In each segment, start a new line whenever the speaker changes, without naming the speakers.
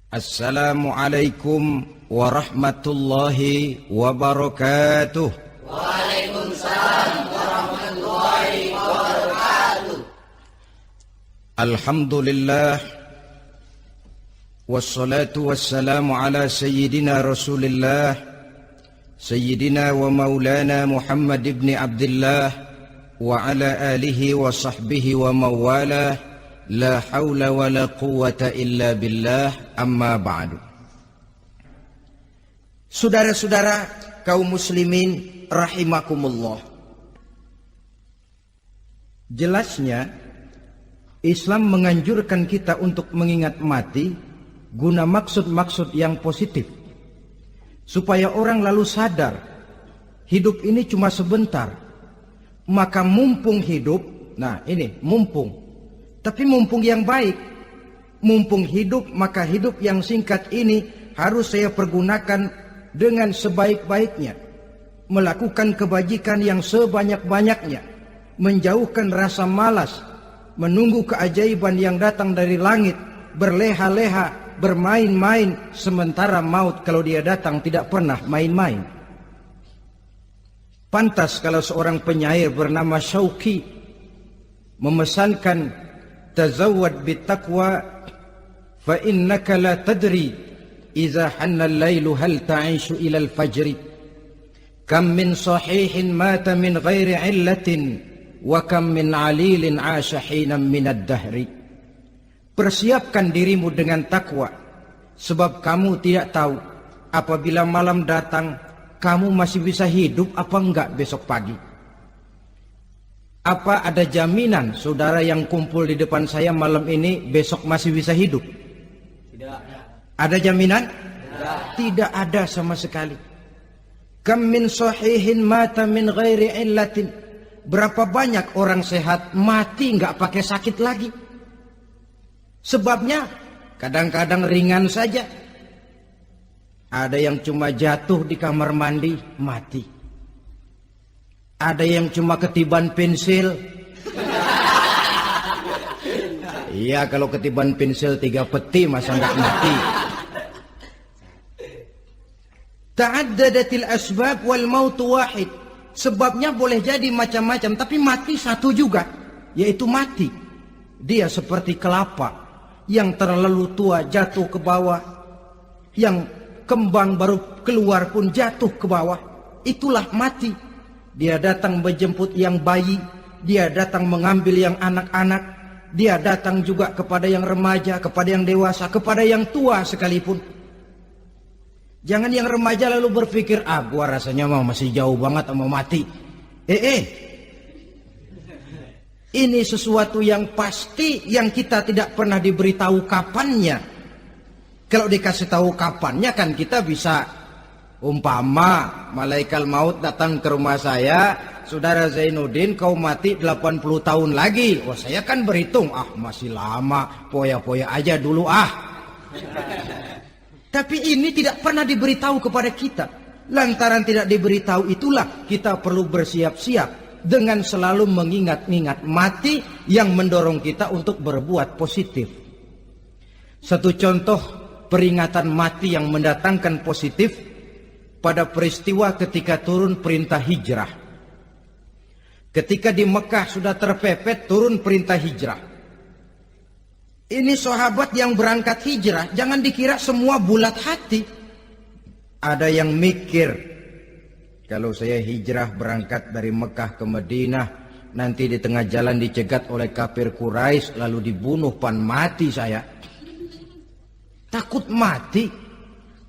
Assalamualaikum warahmatullahi wabarakatuh.
Waalaikumsalam warahmatullahi wabarakatuh.
Alhamdulillah wassalatu wassalamu ala sayyidina Rasulillah sayyidina wa maulana Muhammad ibn Abdullah wa ala alihi wa sahbihi wa mawalah. La haula wa la quwwata illa billah, amma ba'du. Saudara-saudara kaum muslimin rahimakumullah. Jelasnya Islam menganjurkan kita untuk mengingat mati guna maksud-maksud yang positif, supaya orang lalu sadar hidup ini cuma sebentar. Maka mumpung hidup, nah ini mumpung, tapi mumpung yang baik. Mumpung hidup, maka hidup yang singkat ini harus saya pergunakan dengan sebaik-baiknya, melakukan kebajikan yang sebanyak-banyaknya, menjauhkan rasa malas, menunggu keajaiban yang datang dari langit, berleha-leha, bermain-main, sementara maut kalau dia datang tidak pernah main-main. Pantas kalau seorang penyair bernama Syauqi memesankan, tazawwad bittaqwa fa innaka la tadri idza hanna al-lailu hal ta'ishu ila al-fajri kam min sahihin mata min ghairi illatin wa kam min alilin 'asha hinan min ad-dahri. Persiapkan dirimu dengan takwa, sebab kamu tidak tahu apabila malam datang kamu masih bisa hidup apa enggak besok pagi. Apa ada jaminan saudara yang kumpul di depan saya malam ini besok masih bisa hidup?
Tidak.
Ada jaminan?
Tidak.
Tidak ada sama sekali. Kam min sahihin mata min ghairi illatin. Berapa banyak orang sehat mati nggak pakai sakit lagi. Sebabnya kadang-kadang ringan saja. Ada yang cuma jatuh di kamar mandi mati. Ada yang cuma ketiban pensil. Iya, kalau ketiban pensil 3 peti masa nggak mati. Ta'addadatil asbab wal mautu wahid. Sebabnya boleh jadi macam-macam, tapi mati satu juga, yaitu mati. Dia seperti kelapa yang terlalu tua jatuh ke bawah, yang kembang baru keluar pun jatuh ke bawah. Itulah mati. Dia datang menjemput yang bayi, dia datang mengambil yang anak-anak, dia datang juga kepada yang remaja, kepada yang dewasa, kepada yang tua sekalipun. Jangan yang remaja lalu berpikir, gua rasanya masih jauh banget mau mati. Ini sesuatu yang pasti yang kita tidak pernah diberitahu kapannya. Kalau dikasih tahu kapannya kan kita bisa, umpama malaikat maut datang ke rumah saya, saudara Zainuddin kau mati 80 tahun lagi. Wah, saya kan berhitung, masih lama, poya-poya aja dulu Tapi ini tidak pernah diberitahu kepada kita. Lantaran tidak diberitahu itulah kita perlu bersiap-siap dengan selalu mengingat-ingat mati yang mendorong kita untuk berbuat positif. Satu contoh peringatan mati yang mendatangkan positif pada peristiwa ketika turun perintah hijrah. Ketika di Mekah sudah terpepet turun perintah hijrah. Ini sahabat yang berangkat hijrah, jangan dikira semua bulat hati. Ada yang mikir, kalau saya hijrah berangkat dari Mekah ke Madinah, nanti di tengah jalan dicegat oleh kafir Quraisy lalu dibunuh mati saya. Takut mati.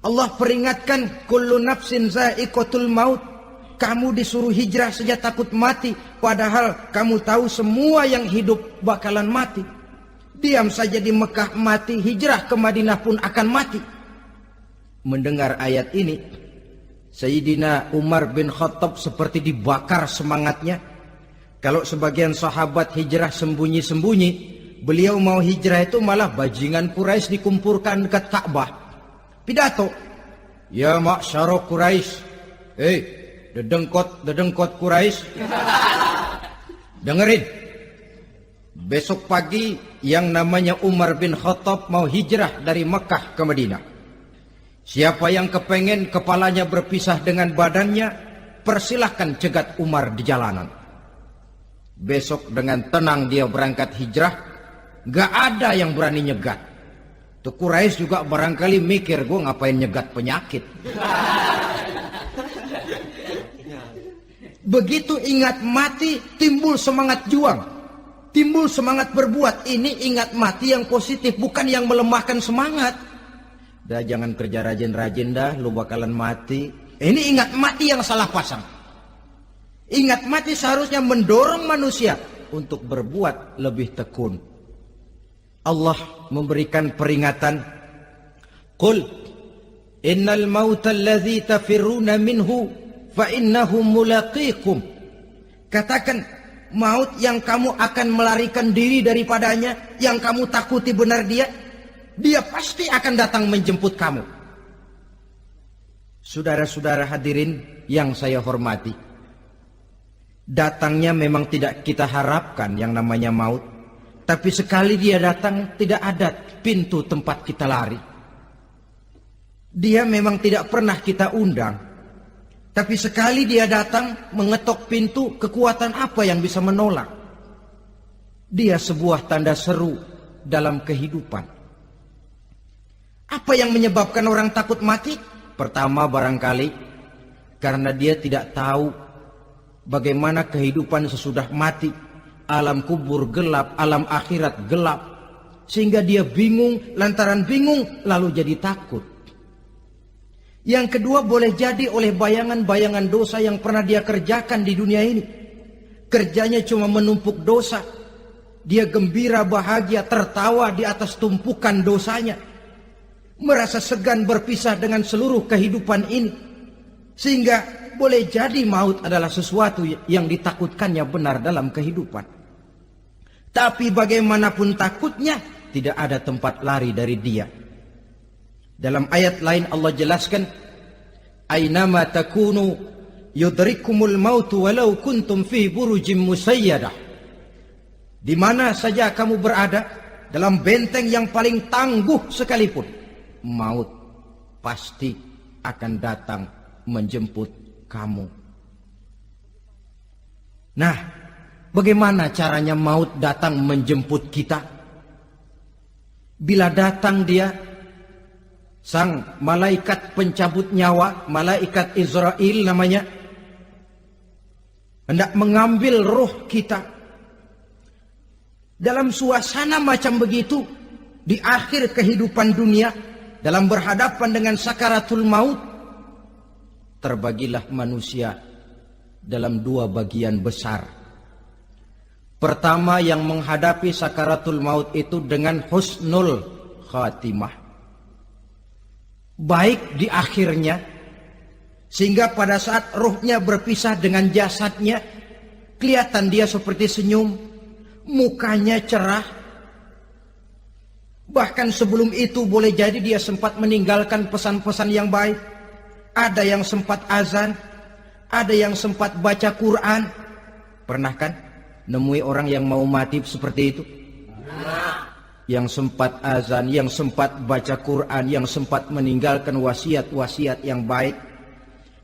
Allah peringatkan, kullu nafsin za'iqatul maut. Kamu disuruh hijrah saja takut mati, padahal kamu tahu semua yang hidup bakalan mati. Diam saja di Mekah mati, hijrah ke Madinah pun akan mati. Mendengar ayat ini, Sayyidina Umar bin Khattab seperti dibakar semangatnya. Kalau sebagian sahabat hijrah sembunyi-sembunyi, beliau mau hijrah itu malah bajingan Quraisy dikumpulkan dekat Ka'bah. Pidato, ya ma'syara Quraisy, dedengkot Quraisy, dengerin, Besok pagi yang namanya Umar bin Khattab mau hijrah dari Mekah ke Madinah. Siapa yang kepengen kepalanya berpisah dengan badannya, persilahkan cegat Umar di jalanan. Besok dengan tenang dia berangkat hijrah, gak ada yang berani nyegat. Tuh Quraisy juga barangkali mikir, gue ngapain nyegat penyakit. Begitu ingat mati, timbul semangat juang, timbul semangat berbuat. Ini ingat mati yang positif, bukan yang melemahkan semangat. Dah jangan kerja rajin-rajin dah, lu bakalan mati. Ini ingat mati yang salah pasang. Ingat mati seharusnya mendorong manusia untuk berbuat lebih tekun. Allah memberikan peringatan, Qul innal mauta alladhi tafirruna minhu fa innahu mulaqikum. Katakan, maut yang kamu akan melarikan diri daripadanya, yang kamu takuti benar dia pasti akan datang menjemput kamu. Saudara-saudara hadirin yang saya hormati, datangnya memang tidak kita harapkan yang namanya maut. Tapi sekali dia datang, tidak ada pintu tempat kita lari. Dia memang tidak pernah kita undang. Tapi sekali dia datang, mengetok pintu, kekuatan apa yang bisa menolak? Dia sebuah tanda seru dalam kehidupan. Apa yang menyebabkan orang takut mati? Pertama barangkali karena dia tidak tahu bagaimana kehidupan sesudah mati. Alam kubur gelap, alam akhirat gelap. Sehingga dia bingung, lantaran bingung lalu jadi takut. Yang kedua boleh jadi oleh bayangan-bayangan dosa yang pernah dia kerjakan di dunia ini. Kerjanya cuma menumpuk dosa. Dia gembira, bahagia, tertawa di atas tumpukan dosanya. Merasa segan berpisah dengan seluruh kehidupan ini. Sehingga boleh jadi maut adalah sesuatu yang ditakutkannya benar dalam kehidupan. Tapi bagaimanapun takutnya, tidak ada tempat lari dari dia. Dalam ayat lain Allah jelaskan, Aynama takunu yudrikumul mautu walau kuntum fi burujim musayyadah. Di mana saja kamu berada, dalam benteng yang paling tangguh sekalipun, maut pasti akan datang menjemput kamu. Nah, bagaimana caranya maut datang menjemput kita? Bila datang dia, sang malaikat pencabut nyawa, malaikat Israel namanya, hendak mengambil roh kita. Dalam suasana macam begitu, di akhir kehidupan dunia, dalam berhadapan dengan sakaratul maut, terbagilah manusia dalam dua bagian besar. Pertama, yang menghadapi sakaratul maut itu dengan husnul khatimah, baik di akhirnya, sehingga pada saat ruhnya berpisah dengan jasadnya, kelihatan dia seperti senyum, mukanya cerah. Bahkan sebelum itu boleh jadi dia sempat meninggalkan pesan-pesan yang baik. Ada yang sempat azan, ada yang sempat baca Quran. Pernah kan nemui orang yang mau mati seperti itu? Yang sempat azan, yang sempat baca Quran, yang sempat meninggalkan wasiat-wasiat yang baik.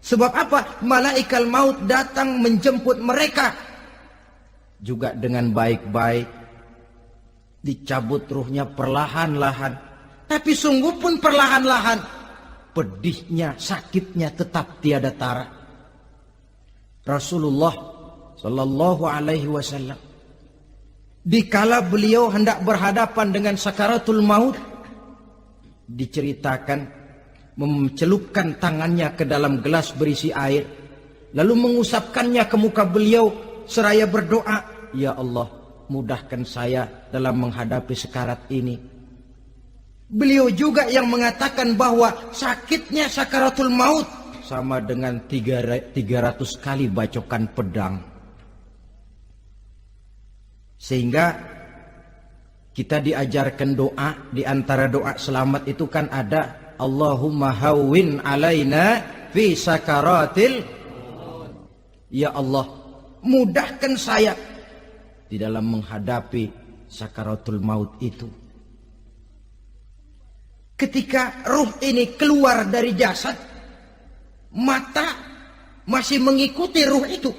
Sebab apa? Malaikat maut datang menjemput mereka juga dengan baik-baik. Dicabut ruhnya perlahan-lahan, tapi sungguh pun perlahan-lahan. Pedihnya, sakitnya tetap tiada tara. Rasulullah Sallallahu Alaihi Wasallam, dikala beliau hendak berhadapan dengan sakaratul maut, diceritakan mencelupkan tangannya ke dalam gelas berisi air, lalu mengusapkannya ke muka beliau seraya berdoa, Ya Allah, mudahkan saya dalam menghadapi sekarat ini. Beliau juga yang mengatakan bahwa sakitnya sakaratul maut sama dengan 300 kali bacokan pedang. Sehingga kita diajarkan doa, di antara doa selamat itu kan ada Allahumma hawwin alaina fi sakaratil. Ya Allah, mudahkan saya di dalam menghadapi sakaratul maut itu. Ketika ruh ini keluar dari jasad, mata masih mengikuti ruh itu.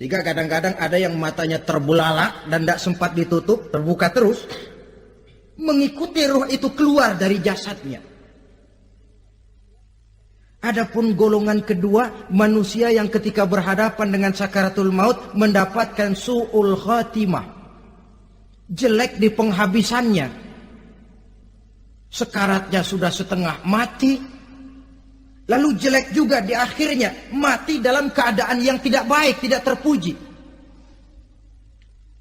Sehingga kadang-kadang ada yang matanya terbelalak dan tidak sempat ditutup, terbuka terus, mengikuti ruh itu keluar dari jasadnya. Adapun golongan kedua, manusia yang ketika berhadapan dengan sakaratul maut mendapatkan su'ul khatimah, jelek di penghabisannya. Sekaratnya sudah setengah mati, lalu jelek juga di akhirnya, mati dalam keadaan yang tidak baik, tidak terpuji.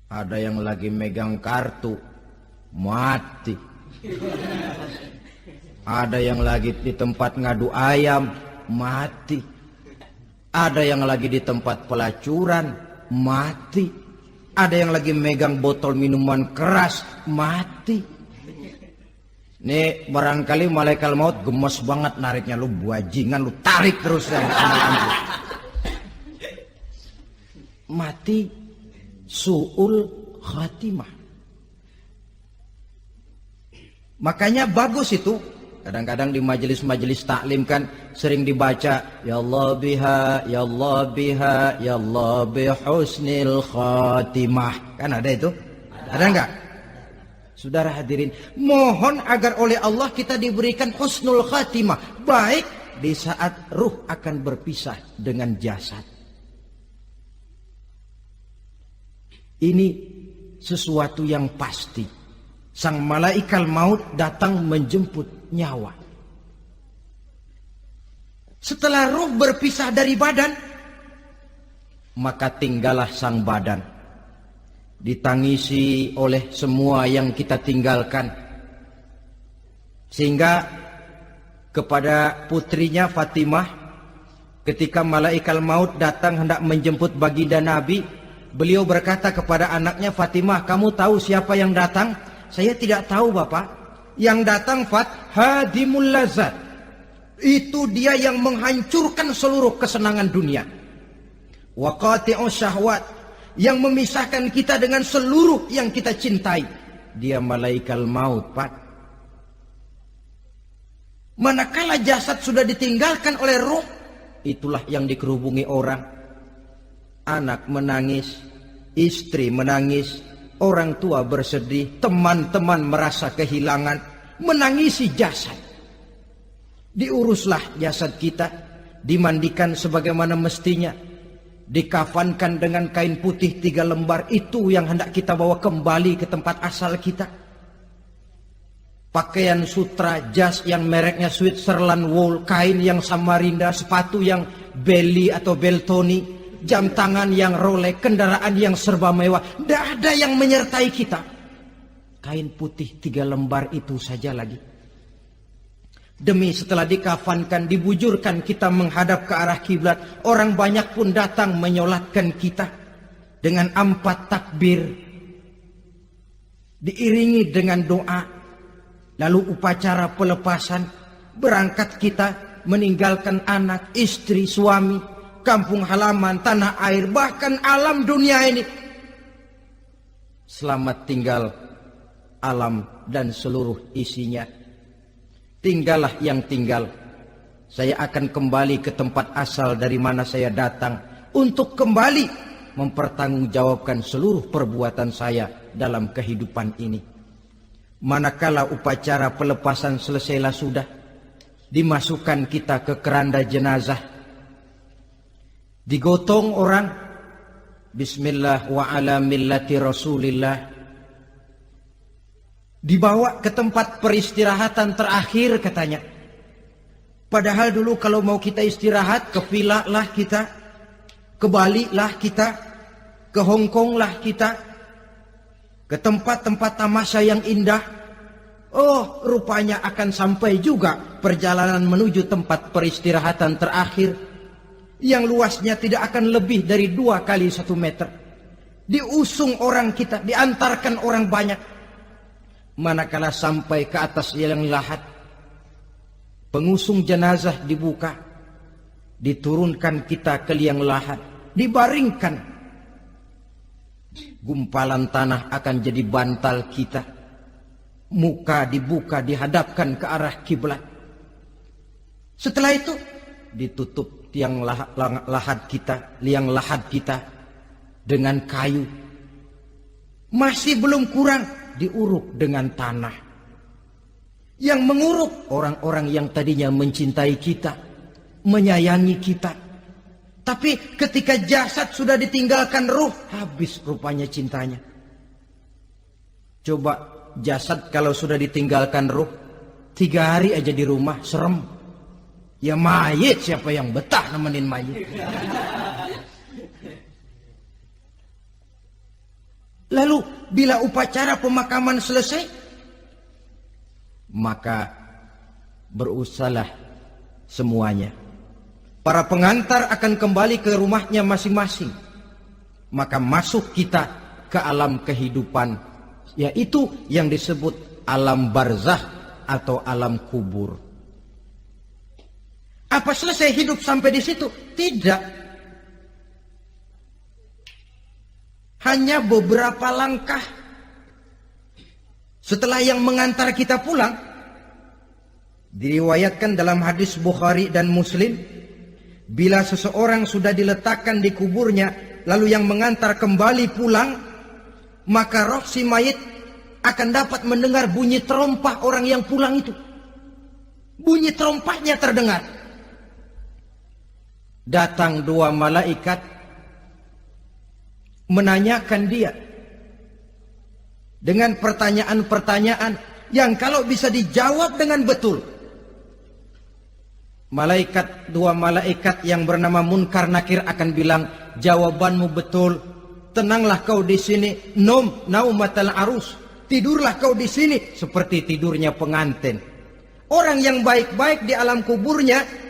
Ada yang lagi megang kartu, mati. Ada yang lagi di tempat ngadu ayam, mati. Ada yang lagi di tempat pelacuran, mati. Ada yang lagi megang botol minuman keras, mati. Nih barangkali malaikat maut gemes banget nariknya, lu buajingan, lu tarik terus yang mati su'ul khatimah. Makanya bagus itu. Kadang-kadang di majelis-majelis taklim kan sering dibaca ya Allah biha, ya Allah biha, ya Allah bihusnil khatimah. Kan ada itu? Ada enggak? Saudara hadirin, mohon agar oleh Allah kita diberikan husnul khatimah, baik di saat ruh akan berpisah dengan jasad. Ini sesuatu yang pasti. Sang malaikat maut datang menjemput nyawa. Setelah ruh berpisah dari badan, maka tinggallah sang badan. Ditangisi oleh semua yang kita tinggalkan. Sehingga kepada putrinya Fatimah, ketika malaikat maut datang hendak menjemput baginda Nabi, beliau berkata kepada anaknya, Fatimah, kamu tahu siapa yang datang? Saya tidak tahu, Bapak. Yang datang hadimul lazat. Itu dia yang menghancurkan seluruh kesenangan dunia. Wa qati'us syahwat, yang memisahkan kita dengan seluruh yang kita cintai. Dia malaikat maut, Pak. Manakala jasad sudah ditinggalkan oleh ruh, itulah yang dikerubungi orang. Anak menangis, istri menangis, orang tua bersedih, teman-teman merasa kehilangan, menangisi jasad. Diuruslah jasad kita, dimandikan sebagaimana mestinya, dikafankan dengan kain putih 3 lembar, itu yang hendak kita bawa kembali ke tempat asal kita. Pakaian sutra, jas yang mereknya Switzerland wool, kain yang Samarinda, sepatu yang Belly atau Beltoni, jam tangan yang Rolex, kendaraan yang serba mewah, tidak ada yang menyertai kita. Kain putih 3 lembar itu saja lagi. Demi setelah dikafankan, dibujurkan kita menghadap ke arah kiblat, orang banyak pun datang menyolatkan kita dengan 4 takbir, diiringi dengan doa, lalu upacara pelepasan, berangkat kita meninggalkan anak, istri, suami, kampung halaman, tanah air, bahkan alam dunia ini. Selamat tinggal alam dan seluruh isinya. Tinggallah yang tinggal. Saya akan kembali ke tempat asal dari mana saya datang, untuk kembali mempertanggungjawabkan seluruh perbuatan saya dalam kehidupan ini. Manakala upacara pelepasan selesailah sudah, dimasukkan kita ke keranda jenazah, digotong orang, bismillah wa ala millati rasulillah, dibawa ke tempat peristirahatan terakhir katanya. Padahal dulu kalau mau kita istirahat, ke villa lah kita, ke Bali lah kita, ke Hong Kong lah kita, ke tempat-tempat tamasya yang indah. Oh, rupanya akan sampai juga perjalanan menuju tempat peristirahatan terakhir, yang luasnya tidak akan lebih dari 2 kali 1 meter. Diusung orang kita, diantarkan orang banyak. Manakala sampai ke atas liang lahat, pengusung jenazah dibuka, diturunkan kita ke liang lahat, dibaringkan. Gumpalan tanah akan jadi bantal kita. Muka dibuka dihadapkan ke arah kiblat. Setelah itu ditutup liang lahat kita dengan kayu. Masih belum kurang diuruk dengan tanah. Yang menguruk orang-orang yang tadinya mencintai kita, menyayangi kita. Tapi ketika jasad sudah ditinggalkan ruh, habis rupanya cintanya. Coba jasad kalau sudah ditinggalkan ruh, 3 hari aja di rumah, serem. Ya mayit, siapa yang betah nemenin mayit? Lalu bila upacara pemakaman selesai, maka berusahalah semuanya. Para pengantar akan kembali ke rumahnya masing-masing. Maka masuk kita ke alam kehidupan, yaitu yang disebut alam barzakh atau alam kubur. Apa selesai hidup sampai di situ? Tidak. Hanya beberapa langkah setelah yang mengantar kita pulang. Diriwayatkan dalam hadis Bukhari dan Muslim, bila seseorang sudah diletakkan di kuburnya, lalu yang mengantar kembali pulang, maka roh si mayit akan dapat mendengar bunyi terompah orang yang pulang itu. Bunyi terompahnya terdengar. Datang 2 malaikat menanyakan dia dengan pertanyaan-pertanyaan yang kalau bisa dijawab dengan betul. 2 malaikat yang bernama Munkar Nakir akan bilang, jawabanmu betul. Tenanglah kau di sini, naumatal arus. Tidurlah kau di sini seperti tidurnya pengantin. Orang yang baik-baik di alam kuburnya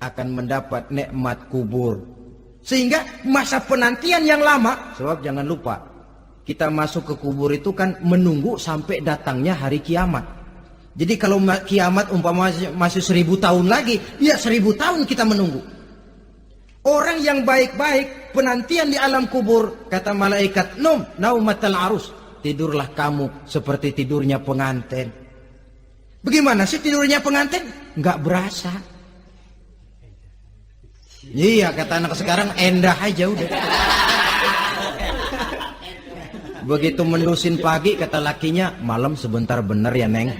akan mendapat nikmat kubur. Sehingga masa penantian yang lama, sebab jangan lupa, kita masuk ke kubur itu kan menunggu sampai datangnya hari kiamat. Jadi kalau kiamat umpama masih 1000 tahun lagi, ya 1000 tahun kita menunggu. Orang yang baik-baik, penantian di alam kubur, kata malaikat, naumatal arus. Tidurlah kamu seperti tidurnya pengantin. Bagaimana sih tidurnya pengantin? Nggak berasa. Iya, kata anak sekarang, endah aja udah. Begitu mendusin pagi, kata lakinya, malam sebentar bener ya Neng.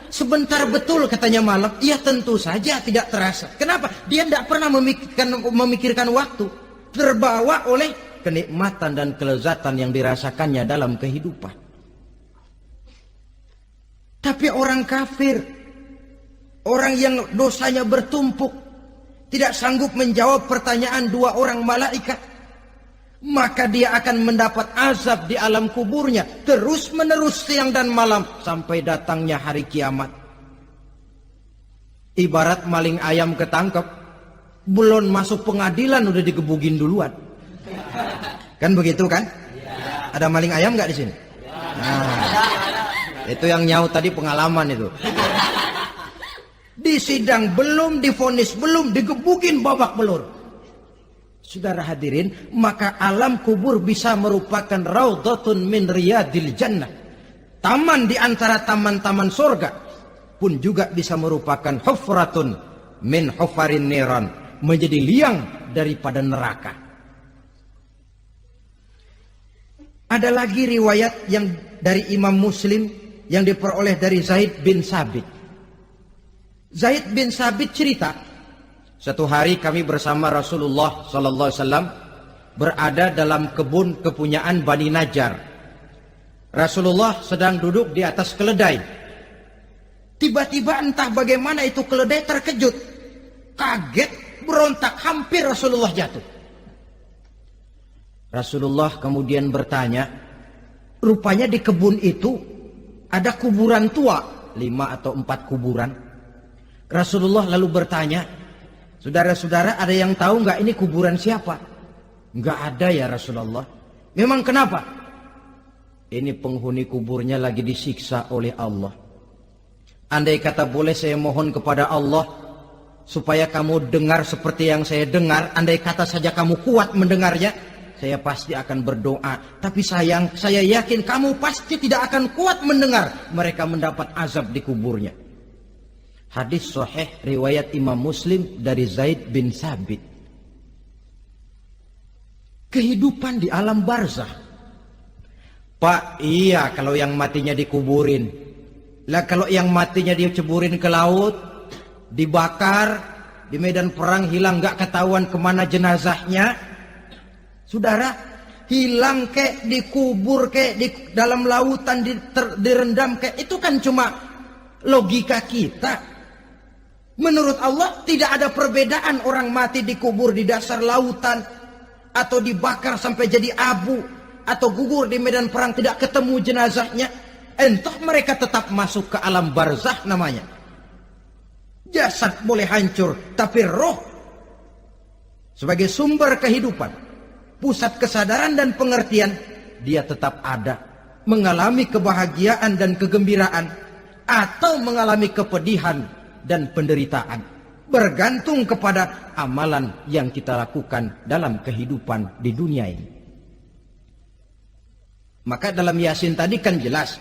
Sebentar betul katanya malam. Iya tentu saja tidak terasa. Kenapa? Dia tidak pernah memikirkan waktu. Terbawa oleh kenikmatan dan kelezatan yang dirasakannya dalam kehidupan. Tapi orang kafir, orang yang dosanya bertumpuk, tidak sanggup menjawab pertanyaan 2 orang malaikat, maka dia akan mendapat azab di alam kuburnya terus menerus siang dan malam sampai datangnya hari kiamat. Ibarat maling ayam ketangkep, belum masuk pengadilan udah digebugin duluan. Kan begitu kan? Ada maling ayam nggak di sini? Nah, itu yang nyaut tadi pengalaman itu. Di sidang belum, divonis belum, digebukin babak belur. Saudara hadirin, maka alam kubur bisa merupakan raudhatun min riyadil jannah. Taman di antara taman-taman surga, pun juga bisa merupakan hufratun min hufarin niran, menjadi liang daripada neraka. Ada lagi riwayat yang dari Imam Muslim yang diperoleh dari Zaid bin Sabit. Zaid bin Sabit cerita, satu hari kami bersama Rasulullah SAW berada dalam kebun kepunyaan Bani Najjar. Rasulullah sedang duduk di atas keledai. Tiba-tiba entah bagaimana itu keledai terkejut, kaget, berontak, hampir Rasulullah jatuh. Rasulullah kemudian bertanya, rupanya di kebun itu ada kuburan tua, 5 atau 4 kuburan. Rasulullah lalu bertanya, saudara-saudara ada yang tahu nggak ini kuburan siapa? Nggak ada ya Rasulullah. Memang kenapa? Ini penghuni kuburnya lagi disiksa oleh Allah. Andai kata boleh saya mohon kepada Allah supaya kamu dengar seperti yang saya dengar. Andai kata saja kamu kuat mendengarnya, saya pasti akan berdoa. Tapi sayang, saya yakin kamu pasti tidak akan kuat mendengar mereka mendapat azab di kuburnya. Hadis sahih riwayat Imam Muslim dari Zaid bin Sabit. Kehidupan di alam barzah. Pak, iya kalau yang matinya dikuburin. Lah kalau yang matinya diceburin ke laut, dibakar, di medan perang hilang gak ketahuan kemana jenazahnya. Saudara, hilang kek, dikubur kek, di dalam lautan direndam kek, itu kan cuma logika kita. Menurut Allah tidak ada perbedaan orang mati dikubur di dasar lautan atau dibakar sampai jadi abu atau gugur di medan perang tidak ketemu jenazahnya. Entah mereka tetap masuk ke alam barzah namanya. Jasad boleh hancur, tapi roh sebagai sumber kehidupan, pusat kesadaran dan pengertian, dia tetap ada, mengalami kebahagiaan dan kegembiraan atau mengalami kepedihan dan penderitaan, bergantung kepada amalan yang kita lakukan dalam kehidupan di dunia ini. Maka dalam Yasin tadi kan jelas,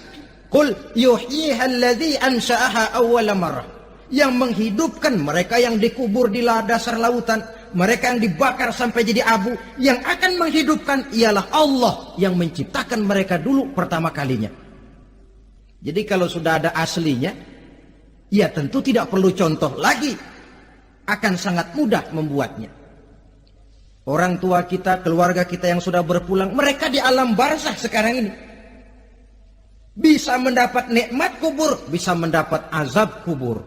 qul yuhyiha alladzi ansha'aha awwala marrah. Yang menghidupkan mereka yang dikubur di dasar lautan, mereka yang dibakar sampai jadi abu, yang akan menghidupkan ialah Allah yang menciptakan mereka dulu pertama kalinya. Jadi kalau sudah ada aslinya, ya tentu tidak perlu contoh lagi, akan sangat mudah membuatnya. Orang tua kita, keluarga kita yang sudah berpulang, mereka di alam barzah sekarang ini bisa mendapat nikmat kubur, bisa mendapat azab kubur,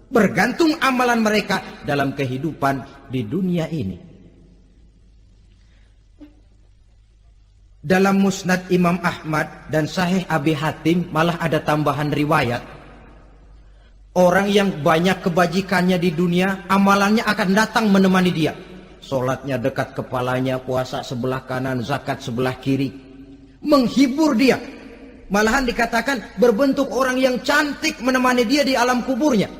bergantung amalan mereka dalam kehidupan di dunia ini. Dalam Musnad Imam Ahmad dan Sahih Abi Hatim malah ada tambahan riwayat. Orang yang banyak kebajikannya di dunia, amalannya akan datang menemani dia. Sholatnya dekat kepalanya, puasa sebelah kanan, zakat sebelah kiri, menghibur dia. Malahan dikatakan berbentuk orang yang cantik menemani dia di alam kuburnya.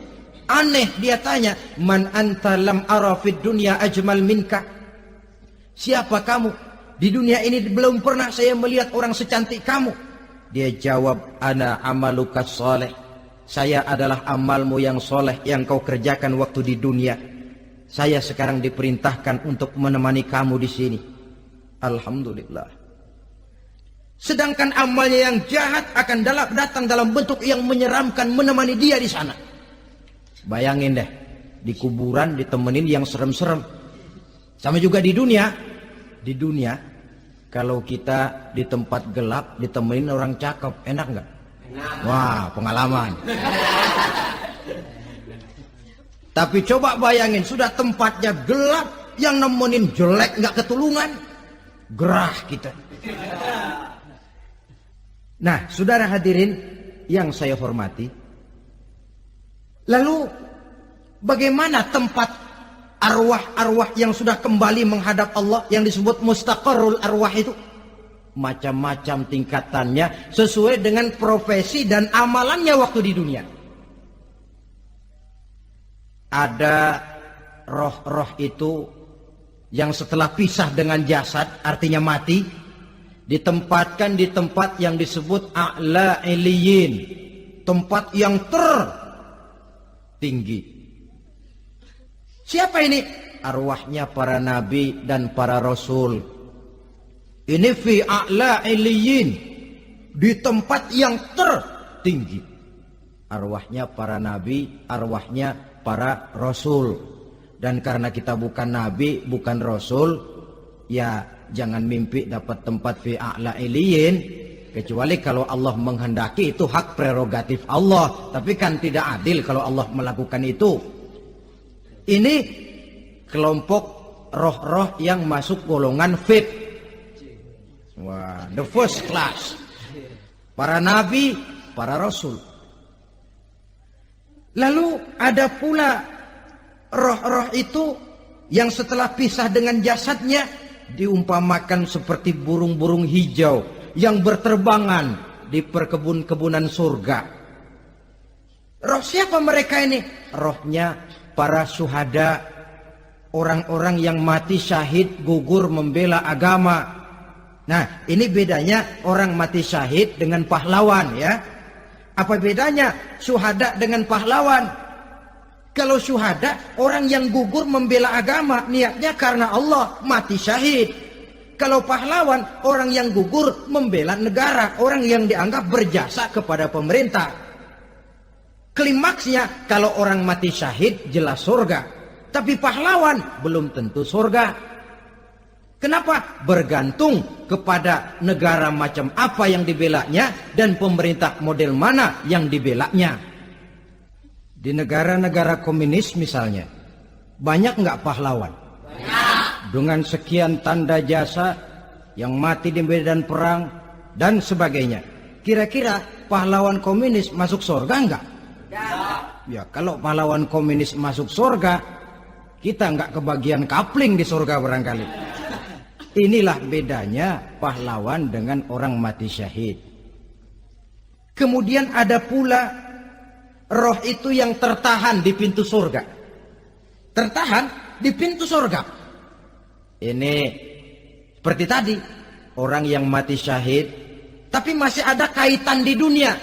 Aneh, dia tanya, man anta lam ara fid dunya ajmal minka. Siapa kamu? Di dunia ini belum pernah saya melihat orang secantik kamu. Dia jawab, ana amaluka soleh. Saya adalah amalmu yang soleh yang kau kerjakan waktu di dunia. Saya sekarang diperintahkan untuk menemani kamu di sini. Alhamdulillah. Sedangkan amalnya yang jahat akan datang dalam bentuk yang menyeramkan menemani dia di sana. Bayangin deh, di kuburan ditemenin yang serem-serem. Sama juga di dunia. Di dunia, kalau kita di tempat gelap ditemenin orang cakep, enak nggak? Wah, pengalaman. Tapi coba bayangin, sudah tempatnya gelap, yang nemenin jelek nggak ketulungan, gerah kita. Nah, saudara hadirin yang saya hormati, lalu bagaimana tempat arwah-arwah yang sudah kembali menghadap Allah yang disebut mustaqarrul arwah itu? Macam-macam tingkatannya sesuai dengan profesi dan amalannya waktu di dunia. Ada roh-roh itu yang setelah pisah dengan jasad, artinya mati, ditempatkan di tempat yang disebut a'la iliyin, tempat yang tertinggi. Siapa ini? Arwahnya para nabi dan para rasul. Ini fi a'la iliyin, di tempat yang tertinggi. Arwahnya para nabi, arwahnya para rasul. Dan karena kita bukan nabi, bukan rasul, ya jangan mimpi dapat tempat fi a'la iliyin, kecuali kalau Allah menghendaki. Itu hak prerogatif Allah, tapi kan tidak adil kalau Allah melakukan itu. Ini kelompok roh-roh yang masuk golongan VIP. Wah, the first class. Para nabi, para rasul. Lalu ada pula roh-roh itu yang setelah pisah dengan jasadnya diumpamakan seperti burung-burung hijau yang berterbangan di perkebun-kebunan surga. Roh siapa mereka ini? Rohnya para syuhada, orang-orang yang mati syahid gugur membela agama, Nah, ini bedanya orang mati syahid dengan pahlawan ya. Apa bedanya syuhada dengan pahlawan? Kalau syuhada, orang yang gugur membela agama, niatnya karena Allah, mati syahid. Kalau pahlawan, orang yang gugur membela negara, orang yang dianggap berjasa kepada pemerintah. Klimaksnya, kalau orang mati syahid, jelas surga. Tapi pahlawan, belum tentu surga. Kenapa? Bergantung kepada negara macam apa yang dibelanya dan pemerintah model mana yang dibelanya. Di negara-negara komunis misalnya, banyak nggak pahlawan? Banyak. Dengan sekian tanda jasa yang mati di medan perang dan sebagainya. Kira-kira pahlawan komunis masuk surga nggak? Ya, kalau pahlawan komunis masuk surga, kita nggak kebagian kapling di surga barangkali. Inilah bedanya pahlawan dengan orang mati syahid. Kemudian ada pula roh itu yang tertahan di pintu surga. Tertahan di pintu surga. Ini seperti tadi, orang yang mati syahid tapi masih ada kaitan di dunia.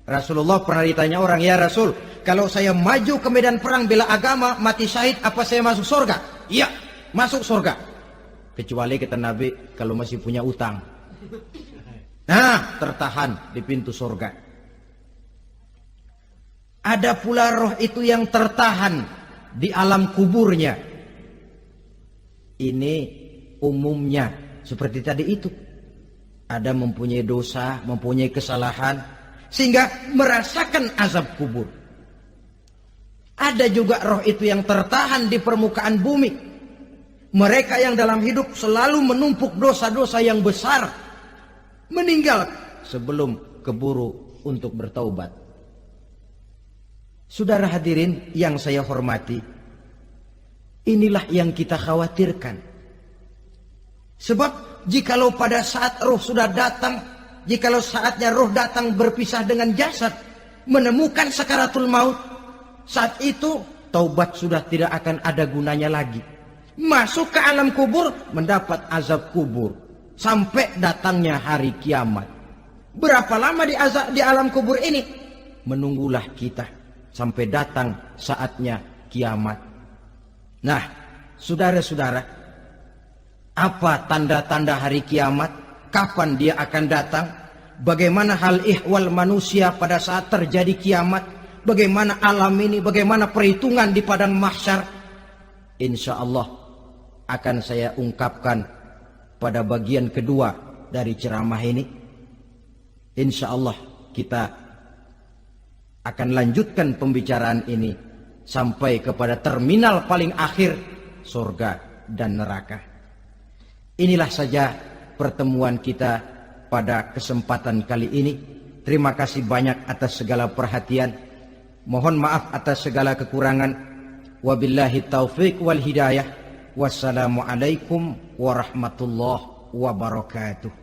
Rasulullah pernah ditanya orang, ya Rasul, kalau saya maju ke medan perang bela agama, mati syahid, apa saya masuk surga? Iya, masuk surga. Kecuali kata Nabi, kalau masih punya utang. Nah, tertahan di pintu surga. Ada pula roh itu yang tertahan di alam kuburnya. Ini umumnya seperti tadi itu. Ada mempunyai dosa, mempunyai kesalahan, sehingga merasakan azab kubur. Ada juga roh itu yang tertahan di permukaan bumi. Mereka yang dalam hidup selalu menumpuk dosa-dosa yang besar, meninggal sebelum keburu untuk bertaubat. Saudara hadirin yang saya hormati, inilah yang kita khawatirkan. Sebab jikalau pada saat roh sudah datang, jikalau saatnya roh datang berpisah dengan jasad, menemukan sakaratul maut, saat itu taubat sudah tidak akan ada gunanya lagi. Masuk ke alam kubur, mendapat azab kubur sampai datangnya hari kiamat. Berapa lama di alam kubur ini? Menunggulah kita sampai datang saatnya kiamat. Nah, saudara-saudara, apa tanda-tanda hari kiamat? Kapan dia akan datang? Bagaimana hal ihwal manusia pada saat terjadi kiamat? Bagaimana alam ini? Bagaimana perhitungan di padang mahsyar? Insya Allah akan saya ungkapkan pada bagian kedua dari ceramah ini. Insya Allah kita akan lanjutkan pembicaraan ini sampai kepada terminal paling akhir, surga dan neraka. Inilah saja pertemuan kita pada kesempatan kali ini. Terima kasih banyak atas segala perhatian. Mohon maaf atas segala kekurangan. Wabillahi taufiq wal hidayah. Wassalamualaikum warahmatullahi wabarakatuh.